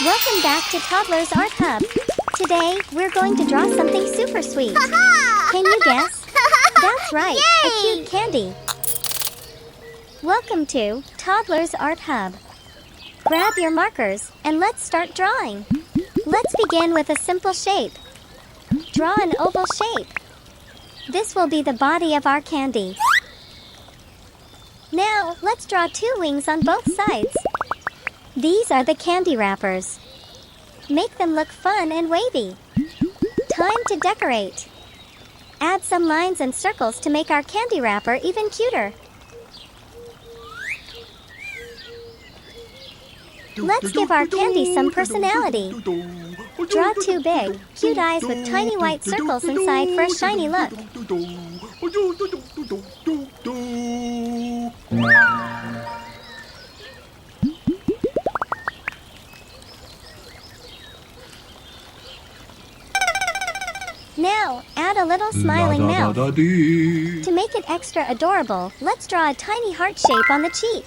Welcome back to Toddlers Art Hub. Today, we're going to draw something super sweet. Can you guess? That's right, a cute candy. Welcome to Toddlers Art Hub. Grab your markers and let's start drawing. Let's begin with a simple shape. Draw an oval shape. This will be the body of our candy. Now, let's draw two wings on both sides. These are the candy wrappers. Make them look fun and wavy. Time to decorate. Add some lines and circles to make our candy wrapper even cuter. Let's give our candy some personality. Draw two big, cute eyes with tiny white circles inside for a shiny look. Now, add a little smiling mouth. To make it extra adorable, let's draw a tiny heart shape on the cheek.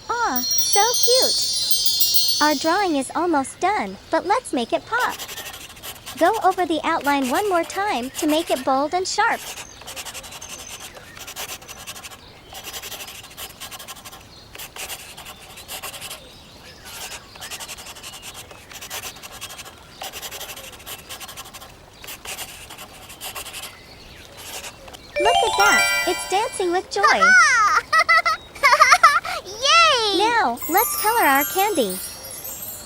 Aw, so cute! Our drawing is almost done, but let's make it pop. Go over the outline one more time to make it bold and sharp. Look at that! It's dancing with joy! Yay! Now, let's color our candy.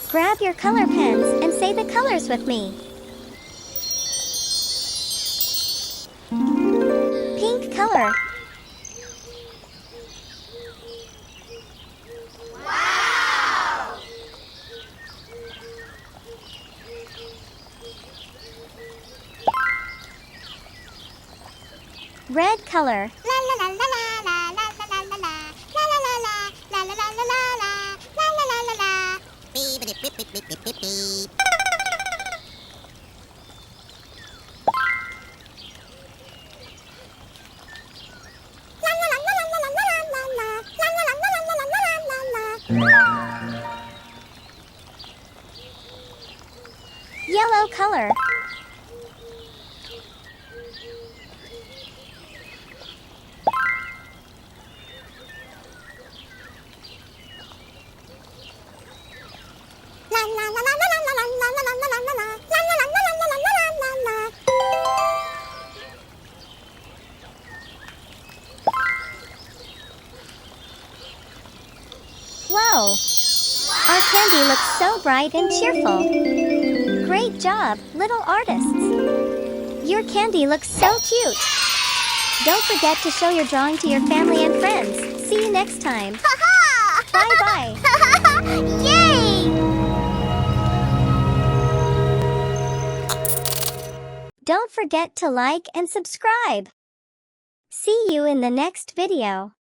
Grab your color pens and say the colors with me. Pink color. Wow! Red color. Yellow color. Whoa! Our candy looks so bright and cheerful. Great job, little artists. Your candy looks so cute. Don't forget to show your drawing to your family and friends. See you next time. Bye-bye. Yay! Don't forget to like and subscribe. See you in the next video.